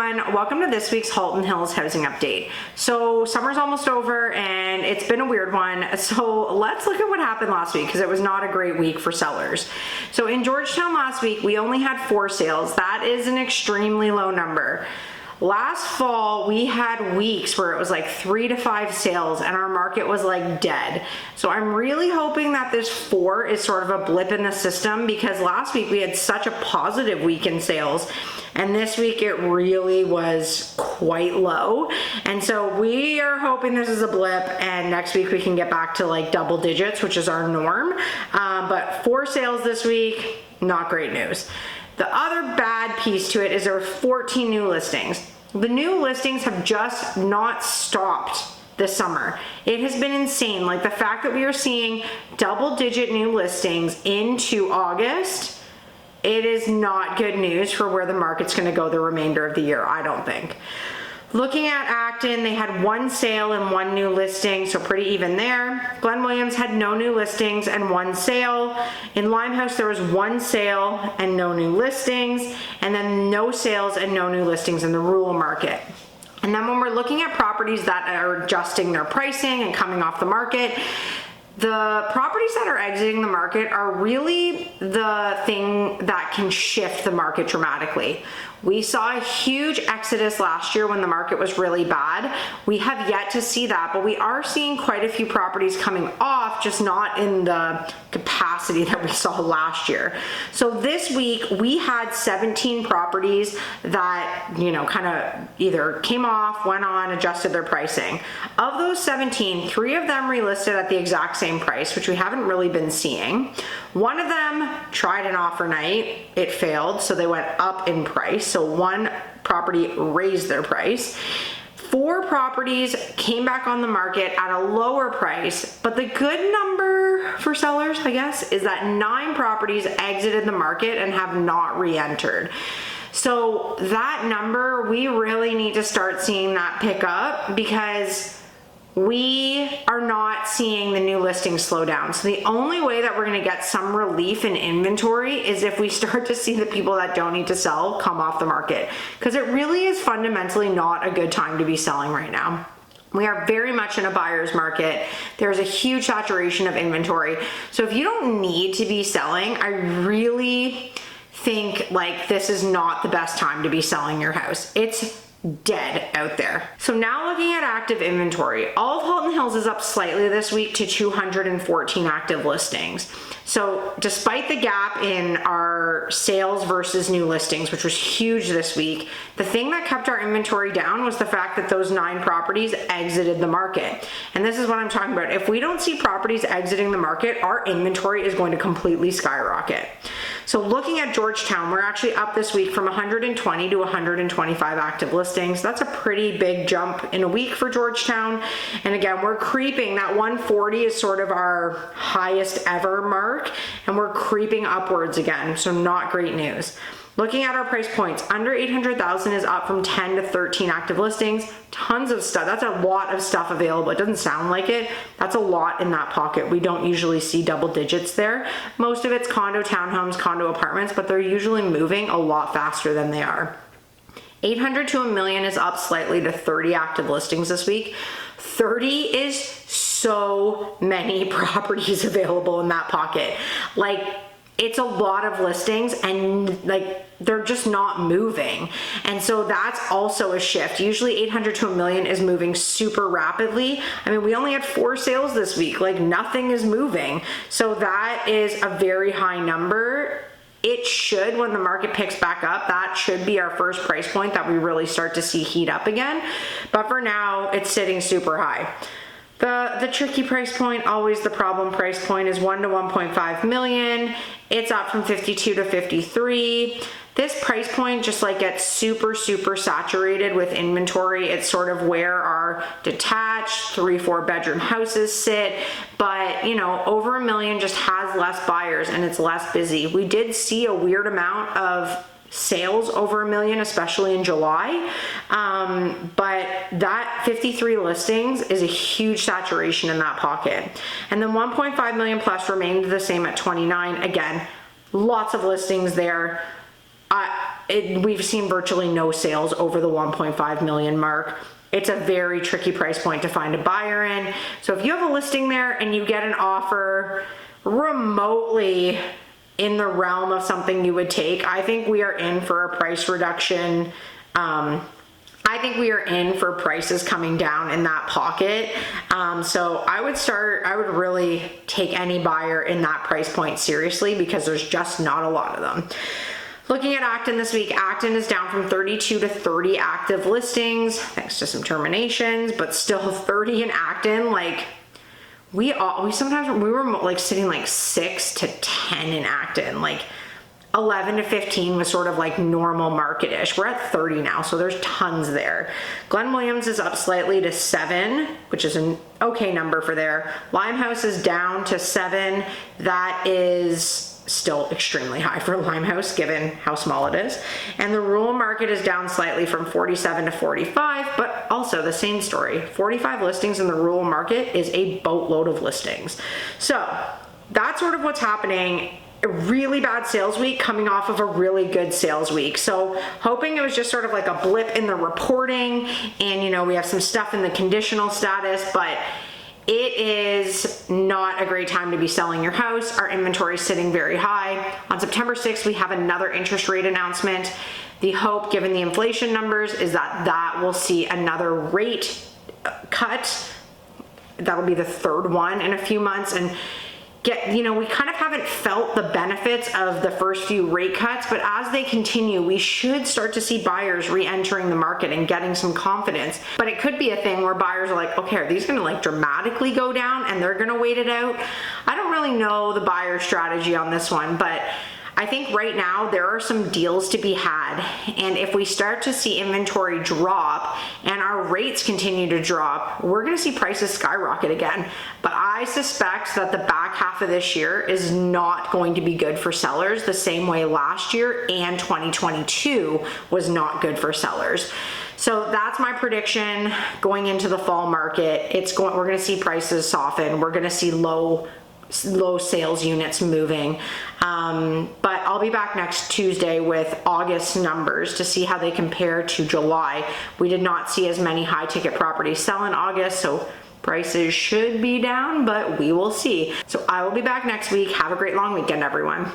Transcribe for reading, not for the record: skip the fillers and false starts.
everyone, welcome to this week's Halton Hills housing update. So summer's almost over and it's been a weird one. So let's look at what happened last week because it was not a great week for sellers. So in Georgetown last week, we only had 4 sales. That is an extremely low number. Last fall, we had weeks where it was like 3 to 5 sales and our market was like dead. So I'm really hoping that this 4 is sort of a blip in the system because last week we had such a positive week in sales and this week it really was quite low. And so we are hoping this is a blip and next week we can get back to like double digits, which is our norm. But 4 sales this week, not great news. The other bad piece to it is there were 14 new listings. The new listings have just not stopped this summer. It has been insane. Like the fact that we are seeing double-digit new listings into August, it is not good news for where the market's going to go the remainder of the year, I don't think. Looking at Acton, they had 1 sale and 1 new listing, so pretty even there. Glen Williams had no new listings and 1 sale. In Limehouse, there was 1 sale and no new listings, and then no sales and no new listings in the rural market. And then when we're looking at properties that are adjusting their pricing and coming off the market, the properties that are exiting the market are really the thing that can shift the market dramatically. We saw a huge exodus last year when the market was really bad. We have yet to see that, but we are seeing quite a few properties coming off, just not in the capacity that we saw last year. So this week we had 17 properties that, kind of either came off, went on, adjusted their pricing. Of those 17, 3 of them relisted at the exact same price, which we haven't really been seeing. One of them tried an offer night, it failed, so they went up in price. So 1 property raised their price. 4 properties came back on the market at a lower price, but the good number for sellers, I guess, is that 9 properties exited the market and have not re-entered. So that number, we really need to start seeing that pick up because we are not seeing the new listings slow down. So the only way that we're going to get some relief in inventory is if we start to see the people that don't need to sell come off the market, because it really is fundamentally not a good time to be selling right now. We are very much in a buyer's market. There's a huge saturation of inventory. So if you don't need to be selling, I really think like this is not the best time to be selling your house. It's dead out there. So now looking at active inventory, all of Halton Hills is up slightly this week to 214 active listings. So despite the gap in our sales versus new listings, which was huge this week, the thing that kept our inventory down was the fact that those 9 properties exited the market. And this is what I'm talking about. If we don't see properties exiting the market, our inventory is going to completely skyrocket. So looking at Georgetown, we're actually up this week from 120 to 125 active listings. That's a pretty big jump in a week for Georgetown. And again, we're creeping. That 140 is sort of our highest ever mark, and we're creeping upwards again. So not great news. Looking at our price points, under 800,000 is up from 10 to 13 active listings. Tons of stuff. That's a lot of stuff available. It doesn't sound like it. That's a lot in that pocket. We don't usually see double digits there. Most of it's condo, townhomes, condo apartments, but they're usually moving a lot faster than they are. 800 to $1 million is up slightly to 30 active listings this week. 30 is so many properties available in that pocket. Like, it's a lot of listings and like they're just not moving. And so that's also a shift. Usually 800 to $1 million is moving super rapidly. I mean, we only had 4 sales this week, like nothing is moving. So that is a very high number. It should, when the market picks back up, that should be our first price point that we really start to see heat up again. But for now, it's sitting super high. The tricky price point, always the problem price point, is 1 to 1.5 million. It's up from 52 to 53. This price point just like gets super saturated with inventory. It's sort of where our detached 3-4 bedroom houses sit, but over $1 million just has less buyers and it's less busy. We did see a weird amount of sales over $1 million, especially in July. But that 53 listings is a huge saturation in that pocket. And then 1.5 million plus remained the same at 29. Again, lots of listings there. we've seen virtually no sales over the 1.5 million mark. It's a very tricky price point to find a buyer in. So if you have a listing there and you get an offer remotely in the realm of something you would take, I think we are in for a price reduction. I think we are in for prices coming down in that pocket. So I would really take any buyer in that price point seriously, because there's just not a lot of them. Looking at Acton this week, Acton is down from 32 to 30 active listings, thanks to some terminations, but still 30 in Acton. Like, we were like sitting like 6 to 10 in Acton. Like 11 to 15 was sort of like normal market-ish. We're at 30 now, so there's tons there. Glen Williams is up slightly to 7, which is an okay number for there. Limehouse is down to 7. That is still extremely high for Limehouse given how small it is. And the rural market is down slightly from 47 to 45, but also the same story. 45 listings in the rural market is a boatload of listings. So that's sort of what's happening. A really bad sales week coming off of a really good sales week. So hoping it was just sort of like a blip in the reporting, and you know, we have some stuff in the conditional status, but it is not a great time to be selling your house. Our inventory is sitting very high. On September 6th, we have another interest rate announcement. The hope, given the inflation numbers, is that will see another rate cut. That'll be the third one in a few months. And we kind of haven't felt the benefits of the first few rate cuts, but as they continue, we should start to see buyers re-entering the market and getting some confidence. But it could be a thing where buyers are like, okay, are these gonna like dramatically go down and they're gonna wait it out? I don't really know the buyer strategy on this one, but I think right now there are some deals to be had, and if we start to see inventory drop and our rates continue to drop, we're going to see prices skyrocket again. But I suspect that the back half of this year is not going to be good for sellers the same way last year and 2022 was not good for sellers. So that's my prediction going into the fall market. We're going to see prices soften. We're going to see low sales units moving. But I'll be back next Tuesday with August numbers to see how they compare to July. We did not see as many high ticket properties sell in August, so prices should be down, but we will see. So I will be back next week. Have a great long weekend, everyone.